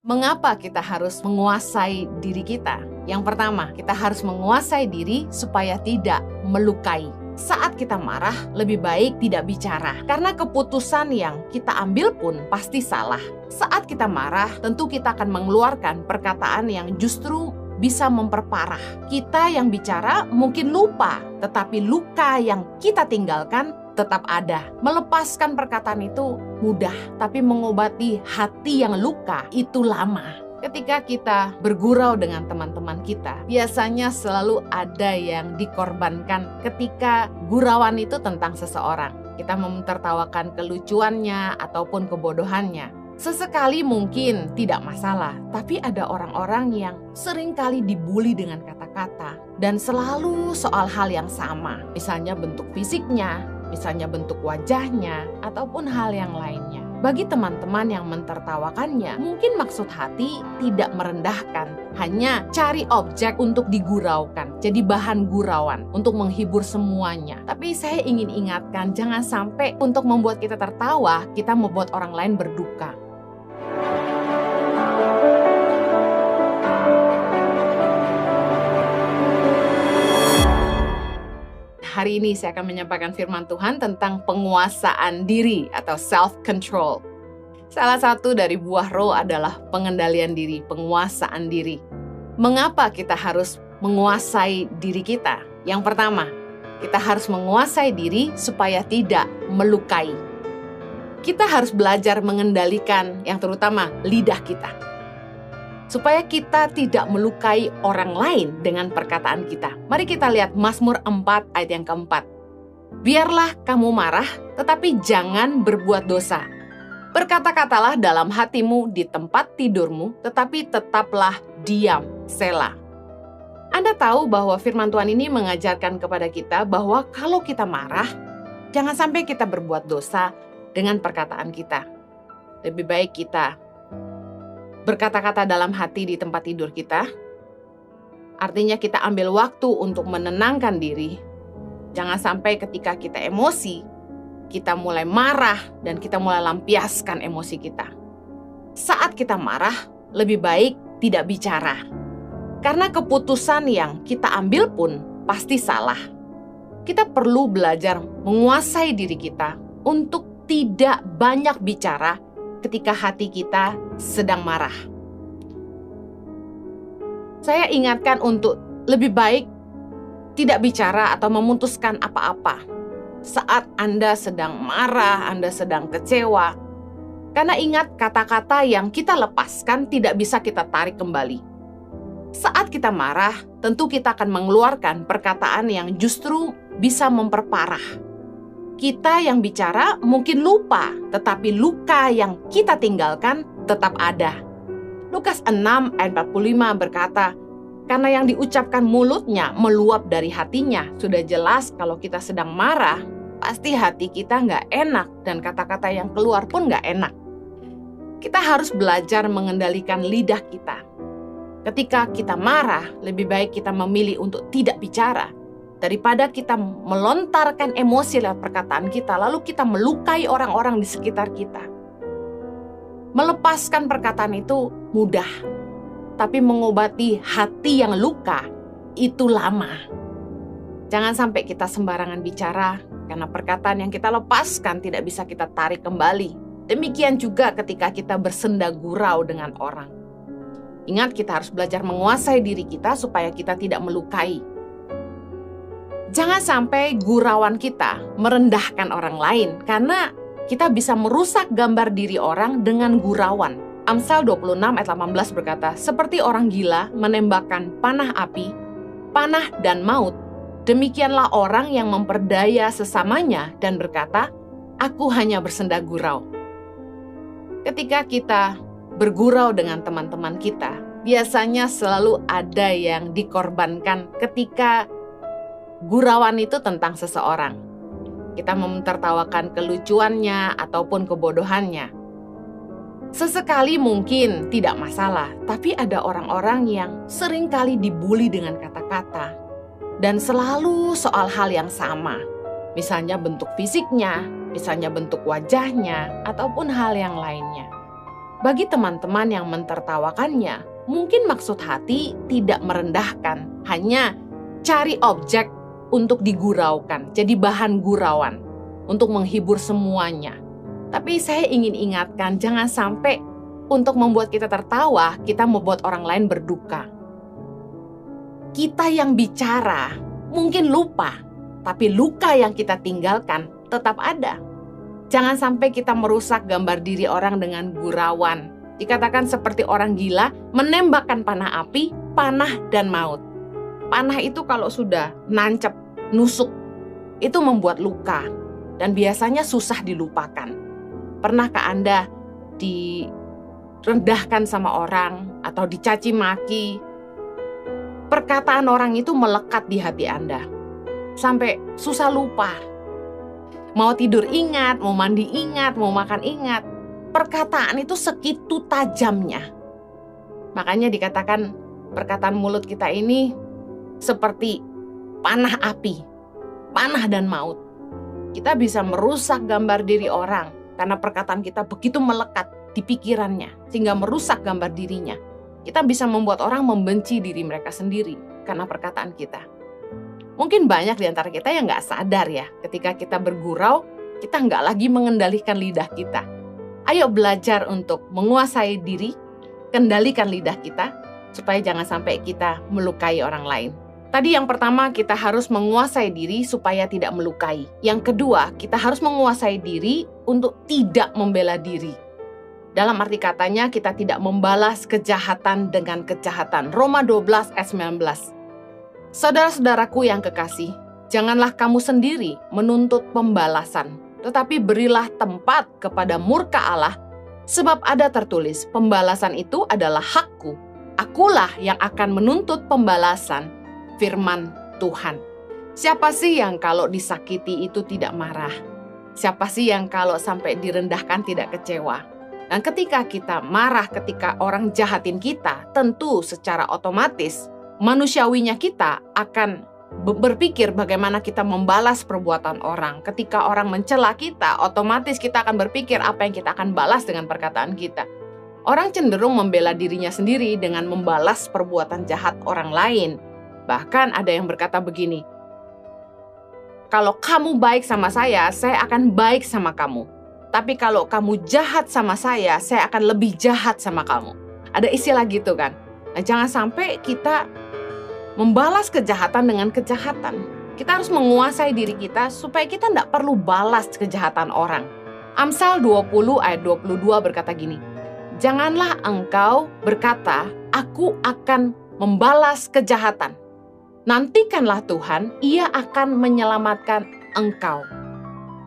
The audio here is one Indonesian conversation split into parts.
Mengapa kita harus menguasai diri kita? Yang pertama, kita harus menguasai diri supaya tidak melukai. Saat kita marah, lebih baik tidak bicara. Karena keputusan yang kita ambil pun pasti salah. Saat kita marah, tentu kita akan mengeluarkan perkataan yang justru bisa memperparah. Kita yang bicara mungkin lupa, tetapi luka yang kita tinggalkan tetap ada. Melepaskan perkataan itu mudah, tapi mengobati hati yang luka itu lama. Ketika kita bergurau dengan teman-teman kita, biasanya selalu ada yang dikorbankan ketika gurauan itu tentang seseorang. Kita menertawakan kelucuannya ataupun kebodohannya. Sesekali mungkin tidak masalah, tapi ada orang-orang yang seringkali dibully dengan kata-kata dan selalu soal hal yang sama. Misalnya bentuk fisiknya, misalnya bentuk wajahnya, ataupun hal yang lainnya. Bagi teman-teman yang mentertawakannya, mungkin maksud hati tidak merendahkan, hanya cari objek untuk diguraukan, jadi bahan gurauan untuk menghibur semuanya. Tapi saya ingin ingatkan, jangan sampai untuk membuat kita tertawa, kita membuat orang lain berduka. Hari ini saya akan menyampaikan firman Tuhan tentang penguasaan diri atau self-control. Salah satu dari buah roh adalah pengendalian diri, penguasaan diri. Mengapa kita harus menguasai diri kita? Yang pertama, kita harus menguasai diri supaya tidak melukai. Kita harus belajar mengendalikan yang terutama lidah kita. Supaya kita tidak melukai orang lain dengan perkataan kita. Mari kita lihat Mazmur 4 ayat yang keempat. Biarlah kamu marah, tetapi jangan berbuat dosa. Berkata-katalah dalam hatimu di tempat tidurmu, tetapi tetaplah diam, Selah. Anda tahu bahwa firman Tuhan ini mengajarkan kepada kita bahwa kalau kita marah, jangan sampai kita berbuat dosa dengan perkataan kita. Lebih baik kita berkata-kata dalam hati di tempat tidur kita. Artinya kita ambil waktu untuk menenangkan diri. Jangan sampai ketika kita emosi, kita mulai marah dan kita mulai lampiaskan emosi kita. Saat kita marah, lebih baik tidak bicara. Karena keputusan yang kita ambil pun pasti salah. Kita perlu belajar menguasai diri kita untuk tidak banyak bicara ketika hati kita sedang marah. Saya ingatkan untuk lebih baik tidak bicara atau memutuskan apa-apa saat Anda sedang marah, Anda sedang kecewa. Karena ingat, kata-kata yang kita lepaskan tidak bisa kita tarik kembali. Saat kita marah, tentu kita akan mengeluarkan perkataan yang justru bisa memperparah. Kita yang bicara mungkin lupa, tetapi luka yang kita tinggalkan tetap ada. Lukas 6 ayat 45 berkata, karena yang diucapkan mulutnya meluap dari hatinya. Sudah jelas kalau kita sedang marah, pasti hati kita nggak enak dan kata-kata yang keluar pun nggak enak. Kita harus belajar mengendalikan lidah kita. Ketika kita marah, lebih baik kita memilih untuk tidak bicara daripada kita melontarkan emosi lewat perkataan kita, lalu kita melukai orang-orang di sekitar kita. Melepaskan perkataan itu mudah, tapi mengobati hati yang luka itu lama. Jangan sampai kita sembarangan bicara, karena perkataan yang kita lepaskan tidak bisa kita tarik kembali. Demikian juga ketika kita bersenda gurau dengan orang. Ingat, kita harus belajar menguasai diri kita supaya kita tidak melukai. Jangan sampai gurauan kita merendahkan orang lain, karena kita bisa merusak gambar diri orang dengan gurauan. Amsal 26 ayat 18 berkata, seperti orang gila menembakkan panah api, panah dan maut, demikianlah orang yang memperdaya sesamanya dan berkata, aku hanya bersenda gurau. Ketika kita bergurau dengan teman-teman kita, biasanya selalu ada yang dikorbankan ketika gurauan itu tentang seseorang. Kita menertawakan kelucuannya ataupun kebodohannya. Sesekali mungkin tidak masalah, tapi ada orang-orang yang seringkali dibully dengan kata-kata dan selalu soal hal yang sama. Misalnya bentuk fisiknya, misalnya bentuk wajahnya, ataupun hal yang lainnya. Bagi teman-teman yang mentertawakannya, mungkin maksud hati tidak merendahkan, hanya cari objek untuk diguraukan, jadi bahan gurauan, untuk menghibur semuanya. Tapi saya ingin ingatkan, jangan sampai untuk membuat kita tertawa, kita membuat orang lain berduka. Kita yang bicara mungkin lupa, tapi luka yang kita tinggalkan tetap ada. Jangan sampai kita merusak gambar diri orang dengan gurauan. Dikatakan seperti orang gila menembakkan panah api, panah dan maut. Panah itu kalau sudah nancep, nusuk, itu membuat luka dan biasanya susah dilupakan. Pernahkah Anda direndahkan sama orang atau dicaci maki? Perkataan orang itu melekat di hati Anda sampai susah lupa. Mau tidur ingat, mau mandi ingat, mau makan ingat. Perkataan itu segitu tajamnya. Makanya dikatakan perkataan mulut kita ini seperti panah api, panah dan maut. Kita bisa merusak gambar diri orang karena perkataan kita begitu melekat di pikirannya sehingga merusak gambar dirinya. Kita bisa membuat orang membenci diri mereka sendiri karena perkataan kita. Mungkin banyak di antara kita yang nggak sadar ya, ketika kita bergurau, kita nggak lagi mengendalikan lidah kita. Ayo belajar untuk menguasai diri, kendalikan lidah kita, supaya jangan sampai kita melukai orang lain. Tadi yang pertama, kita harus menguasai diri supaya tidak melukai. Yang kedua, kita harus menguasai diri untuk tidak membela diri. Dalam arti katanya, kita tidak membalas kejahatan dengan kejahatan. Roma 12 ayat 19. Saudara-saudaraku yang kekasih, janganlah kamu sendiri menuntut pembalasan, tetapi berilah tempat kepada murka Allah, sebab ada tertulis, pembalasan itu adalah hakku. Akulah yang akan menuntut pembalasan. Firman Tuhan. Siapa sih yang kalau disakiti itu tidak marah? Siapa sih yang kalau sampai direndahkan tidak kecewa? Dan ketika kita marah, ketika orang jahatin kita, tentu secara otomatis manusiawinya kita akan berpikir bagaimana kita membalas perbuatan orang. Ketika orang mencela kita, otomatis kita akan berpikir apa yang kita akan balas dengan perkataan kita. Orang cenderung membela dirinya sendiri dengan membalas perbuatan jahat orang lain. Bahkan ada yang berkata begini, kalau kamu baik sama saya akan baik sama kamu. Tapi kalau kamu jahat sama saya akan lebih jahat sama kamu. Ada istilah gitu kan. Nah, jangan sampai kita membalas kejahatan dengan kejahatan. Kita harus menguasai diri kita supaya kita tidak perlu balas kejahatan orang. Amsal 20 ayat 22 berkata gini, janganlah engkau berkata, aku akan membalas kejahatan. Nantikanlah Tuhan, ia akan menyelamatkan engkau.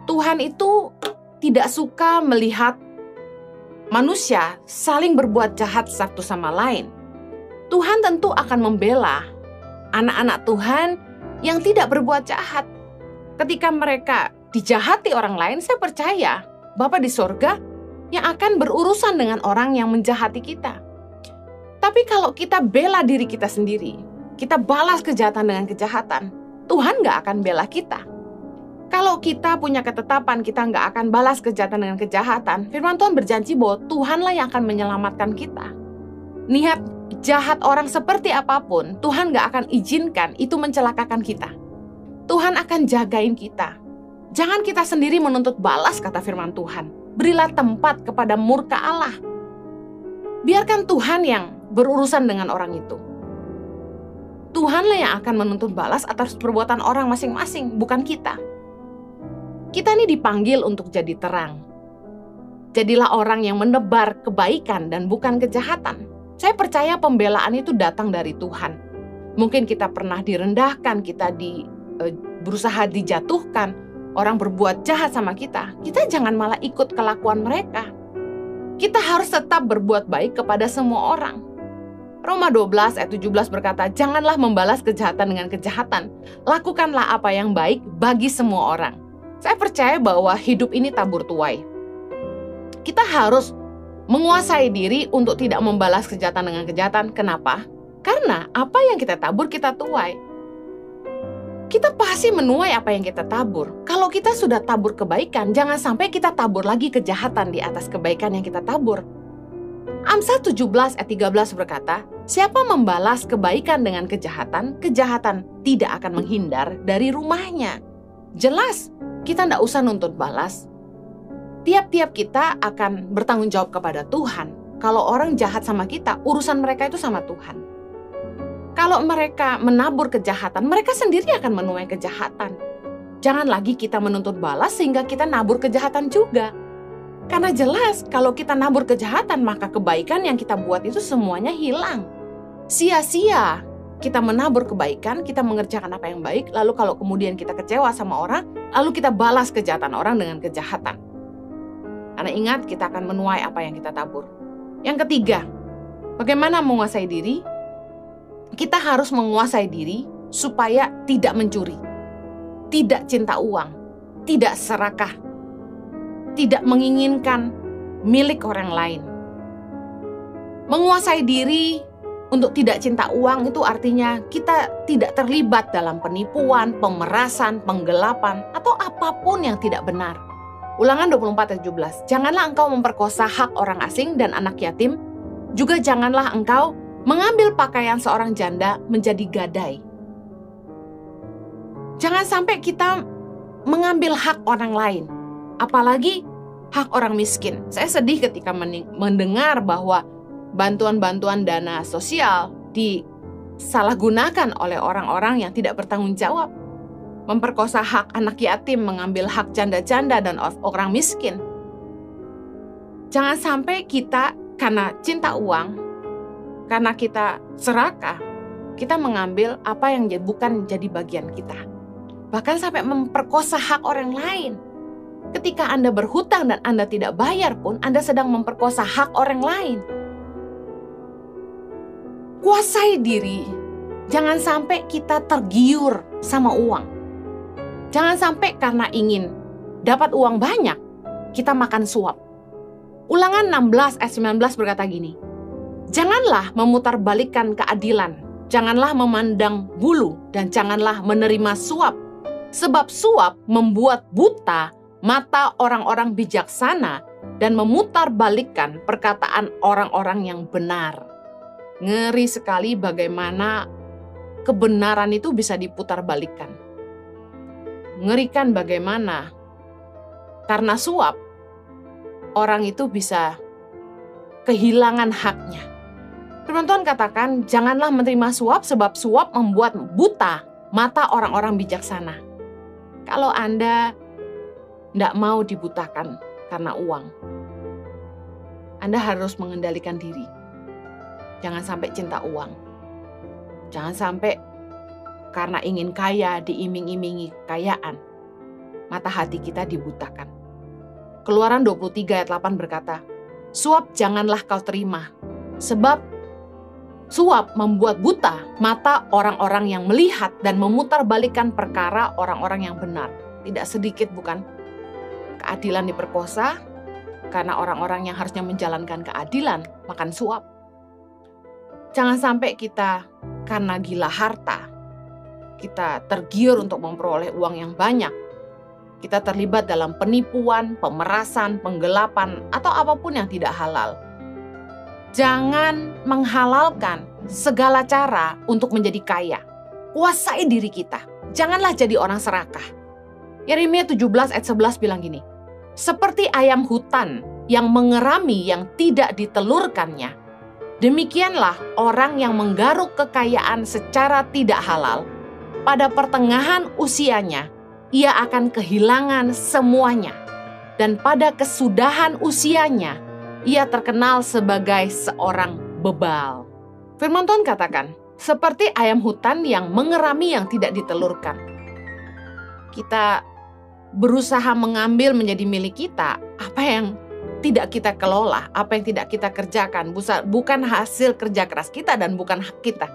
Tuhan itu tidak suka melihat manusia saling berbuat jahat satu sama lain. Tuhan tentu akan membela anak-anak Tuhan yang tidak berbuat jahat. Ketika mereka dijahati orang lain, saya percaya Bapa di sorga yang akan berurusan dengan orang yang menjahati kita. Tapi kalau kita bela diri kita sendiri, kita balas kejahatan dengan kejahatan, Tuhan nggak akan bela kita. Kalau kita punya ketetapan kita nggak akan balas kejahatan dengan kejahatan, firman Tuhan berjanji bahwa Tuhanlah yang akan menyelamatkan kita. Niat jahat orang seperti apapun, Tuhan nggak akan izinkan itu mencelakakan kita. Tuhan akan jagain kita. Jangan kita sendiri menuntut balas, kata firman Tuhan. Berilah tempat kepada murka Allah. Biarkan Tuhan yang berurusan dengan orang itu. Tuhanlah yang akan menuntut balas atas perbuatan orang masing-masing, bukan kita. Kita ini dipanggil untuk jadi terang. Jadilah orang yang menebar kebaikan dan bukan kejahatan. Saya percaya pembelaan itu datang dari Tuhan. Mungkin kita pernah direndahkan, kita berusaha dijatuhkan, orang berbuat jahat sama kita. Kita jangan malah ikut kelakuan mereka. Kita harus tetap berbuat baik kepada semua orang. Roma 12 ayat 17 berkata, janganlah membalas kejahatan dengan kejahatan. Lakukanlah apa yang baik bagi semua orang. Saya percaya bahwa hidup ini tabur tuai. Kita harus menguasai diri untuk tidak membalas kejahatan dengan kejahatan. Kenapa? Karena apa yang kita tabur, kita tuai. Kita pasti menuai apa yang kita tabur. Kalau kita sudah tabur kebaikan, jangan sampai kita tabur lagi kejahatan di atas kebaikan yang kita tabur. Amsal 17 ayat 13 berkata, siapa membalas kebaikan dengan kejahatan, kejahatan tidak akan menghindar dari rumahnya. Jelas, kita tidak usah nuntut balas. Tiap-tiap kita akan bertanggung jawab kepada Tuhan. Kalau orang jahat sama kita, urusan mereka itu sama Tuhan. Kalau mereka menabur kejahatan, mereka sendiri akan menuai kejahatan. Jangan lagi kita menuntut balas sehingga kita nabur kejahatan juga. Karena jelas kalau kita nabur kejahatan, maka kebaikan yang kita buat itu semuanya hilang. Sia-sia kita menabur kebaikan, kita mengerjakan apa yang baik, lalu kalau kemudian kita kecewa sama orang, lalu kita balas kejahatan orang dengan kejahatan. Karena ingat, kita akan menuai apa yang kita tabur. Yang ketiga, bagaimana menguasai diri? Kita harus menguasai diri supaya tidak mencuri, tidak cinta uang, tidak serakah, tidak menginginkan milik orang lain. Menguasai diri untuk tidak cinta uang itu artinya kita tidak terlibat dalam penipuan, pemerasan, penggelapan, atau apapun yang tidak benar. Ulangan 24 ayat 17. Janganlah engkau memperkosa hak orang asing dan anak yatim, juga janganlah engkau mengambil pakaian seorang janda menjadi gadai. Jangan sampai kita mengambil hak orang lain, apalagi hak orang miskin. Saya sedih ketika mendengar bahwa bantuan-bantuan dana sosial disalahgunakan oleh orang-orang yang tidak bertanggung jawab. Memperkosa hak anak yatim, mengambil hak janda-janda dan orang miskin. Jangan sampai kita karena cinta uang, karena kita serakah, kita mengambil apa yang bukan jadi bagian kita. Bahkan sampai memperkosa hak orang lain. Ketika Anda berhutang dan Anda tidak bayar pun, Anda sedang memperkosa hak orang lain. Kuasai diri. Jangan sampai kita tergiur sama uang. Jangan sampai karena ingin dapat uang banyak, kita makan suap. Ulangan 16 ayat 19 berkata gini, janganlah memutarbalikkan keadilan, janganlah memandang bulu, dan janganlah menerima suap. Sebab suap membuat buta mata orang-orang bijaksana dan memutarbalikkan perkataan orang-orang yang benar. Ngeri sekali bagaimana kebenaran itu bisa diputarbalikkan. Mengerikan bagaimana karena suap orang itu bisa kehilangan haknya. Firman Tuhan katakan, janganlah menerima suap sebab suap membuat buta mata orang-orang bijaksana. Kalau Anda tidak mau dibutakan karena uang, Anda harus mengendalikan diri. Jangan sampai cinta uang. Jangan sampai karena ingin kaya, diiming-imingi kekayaan, mata hati kita dibutakan. Keluaran 23 ayat 8 berkata, suap janganlah kau terima, sebab suap membuat buta mata orang-orang yang melihat dan memutarbalikkan perkara orang-orang yang benar. Tidak sedikit bukan? Keadilan diperkosa, karena orang-orang yang harusnya menjalankan keadilan, makan suap. Jangan sampai kita karena gila harta, kita tergiur untuk memperoleh uang yang banyak. Kita terlibat dalam penipuan, pemerasan, penggelapan, atau apapun yang tidak halal. Jangan menghalalkan segala cara untuk menjadi kaya. Kuasai diri kita. Janganlah jadi orang serakah. Yeremia 17 ayat 11 bilang gini, seperti ayam hutan yang mengerami yang tidak ditelurkannya, demikianlah orang yang menggaruk kekayaan secara tidak halal. Pada pertengahan usianya, ia akan kehilangan semuanya. Dan pada kesudahan usianya, ia terkenal sebagai seorang bebal. Firman Tuhan katakan, seperti ayam hutan yang mengerami yang tidak ditelurkan. Kita berusaha mengambil menjadi milik kita apa yang tidak kita kelola, apa yang tidak kita kerjakan, bukan hasil kerja keras kita dan bukan hak kita.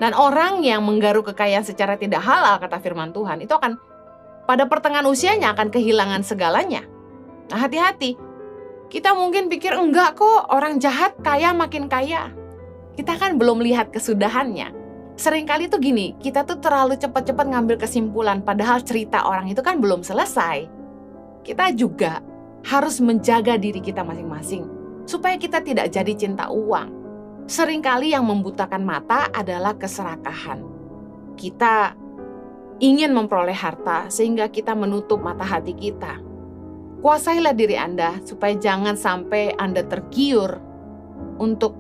Dan orang yang menggaruk kekayaan secara tidak halal, kata firman Tuhan, itu akan pada pertengahan usianya akan kehilangan segalanya. Nah, hati-hati. Kita mungkin pikir, enggak kok, orang jahat kaya makin kaya. Kita kan belum lihat kesudahannya. Seringkali tuh gini, kita tuh terlalu cepat-cepat ngambil kesimpulan, padahal cerita orang itu kan belum selesai. Kita juga harus menjaga diri kita masing-masing. supaya kita tidak jadi cinta uang. Seringkali yang membutakan mata adalah keserakahan. Kita ingin memperoleh harta sehingga kita menutup mata hati kita. Kuasailah diri Anda supaya jangan sampai Anda tergiur untuk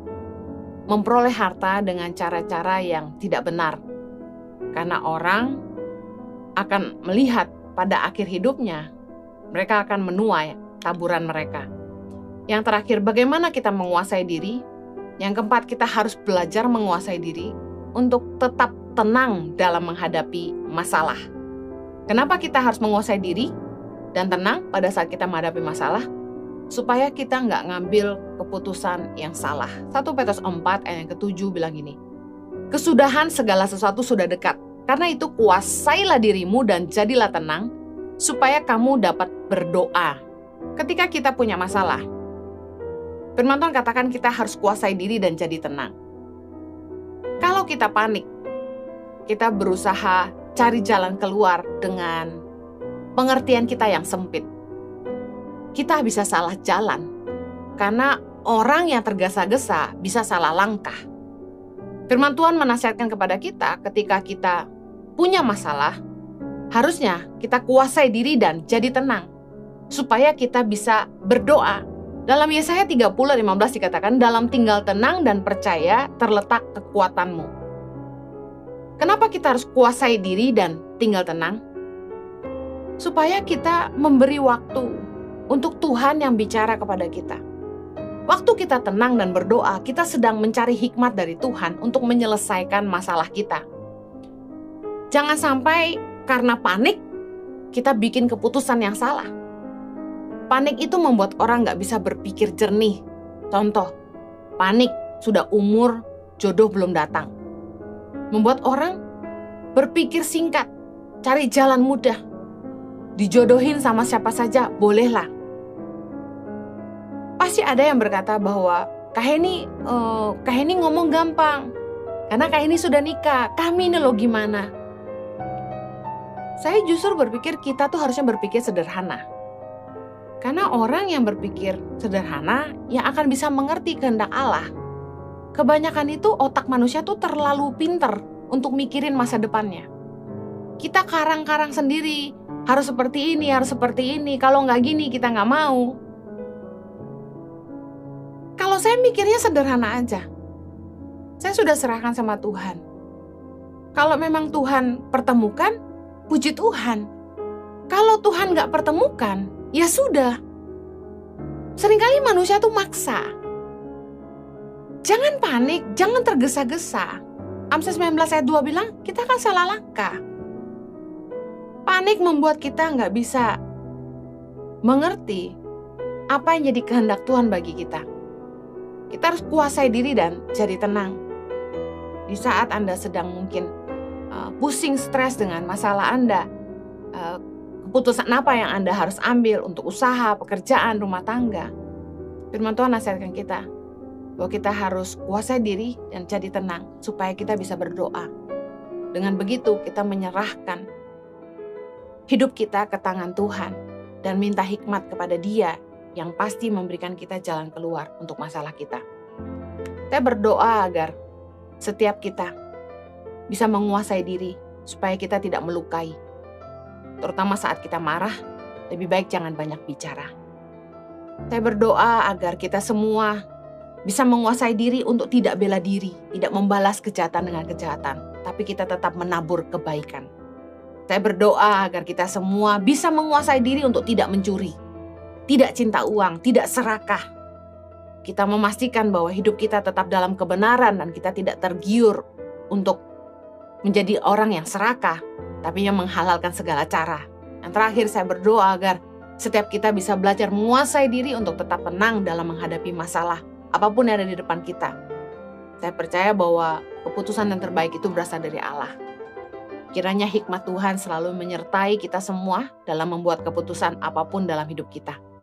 memperoleh harta dengan cara-cara yang tidak benar. Karena orang akan melihat pada akhir hidupnya, mereka akan menuai taburan mereka. Yang terakhir, bagaimana kita menguasai diri? Yang keempat, kita harus belajar menguasai diri untuk tetap tenang dalam menghadapi masalah. Kenapa kita harus menguasai diri dan tenang pada saat kita menghadapi masalah? Supaya kita nggak ngambil keputusan yang salah. 1 Petrus 4 ayat yang ke-7 bilang gini, kesudahan segala sesuatu sudah dekat. Karena itu kuasailah dirimu dan jadilah tenang, supaya kamu dapat berdoa. Ketika kita punya masalah, Firman Tuhan katakan kita harus kuasai diri dan jadi tenang. Kalau kita panik, kita berusaha cari jalan keluar dengan pengertian kita yang sempit. Kita bisa salah jalan, karena orang yang tergesa-gesa bisa salah langkah. Firman Tuhan menasihatkan kepada kita ketika kita punya masalah, harusnya kita kuasai diri dan jadi tenang, supaya kita bisa berdoa. Dalam Yesaya 30:15 dikatakan, dalam tinggal tenang dan percaya terletak kekuatanmu. Kenapa kita harus kuasai diri dan tinggal tenang? Supaya kita memberi waktu untuk Tuhan yang bicara kepada kita. Waktu kita tenang dan berdoa, kita sedang mencari hikmat dari Tuhan untuk menyelesaikan masalah kita. Jangan sampai karena panik, kita bikin keputusan yang salah. Panik itu membuat orang nggak bisa berpikir jernih. Contoh, panik sudah umur, jodoh belum datang. Membuat orang berpikir singkat, cari jalan mudah. Dijodohin sama siapa saja, bolehlah. Pasti ada yang berkata bahwa Kak Heni ngomong gampang, karena Kak Heni sudah nikah, kami ini loh gimana. Saya justru berpikir kita tuh harusnya berpikir sederhana. Karena orang yang berpikir sederhana yang akan bisa mengerti kehendak Allah. Kebanyakan itu otak manusia tuh terlalu pinter untuk mikirin masa depannya. Kita karang-karang sendiri, harus seperti ini, kalau nggak gini kita nggak mau. Kalau saya mikirnya sederhana aja, saya sudah serahkan sama Tuhan. Kalau memang Tuhan pertemukan, puji Tuhan. Kalau Tuhan nggak pertemukan, ya sudah. Seringkali manusia tuh maksa. Jangan panik, jangan tergesa-gesa. Amsal 19 ayat 2 bilang, kita kan salah langkah. Panik membuat kita nggak bisa mengerti apa yang jadi kehendak Tuhan bagi kita. Kita harus kuasai diri dan jadi tenang. Di saat Anda sedang mungkin pusing, stres dengan masalah Anda, keputusan apa yang Anda harus ambil untuk usaha, pekerjaan, rumah tangga. Firman Tuhan nasihatkan kita bahwa kita harus kuasai diri dan jadi tenang supaya kita bisa berdoa. Dengan begitu kita menyerahkan hidup kita ke tangan Tuhan dan minta hikmat kepada Dia yang pasti memberikan kita jalan keluar untuk masalah kita. Saya berdoa agar setiap kita bisa menguasai diri supaya kita tidak melukai. Terutama saat kita marah, lebih baik jangan banyak bicara. Saya berdoa agar kita semua bisa menguasai diri untuk tidak bela diri, tidak membalas kejahatan dengan kejahatan, tapi kita tetap menabur kebaikan. Saya berdoa agar kita semua bisa menguasai diri untuk tidak mencuri, tidak cinta uang, tidak serakah. Kita memastikan bahwa hidup kita tetap dalam kebenaran dan kita tidak tergiur untuk menjadi orang yang serakah, tapi yang menghalalkan segala cara. Yang terakhir saya berdoa agar setiap kita bisa belajar menguasai diri untuk tetap tenang dalam menghadapi masalah apapun yang ada di depan kita. Saya percaya bahwa keputusan yang terbaik itu berasal dari Allah. Kiranya hikmat Tuhan selalu menyertai kita semua dalam membuat keputusan apapun dalam hidup kita.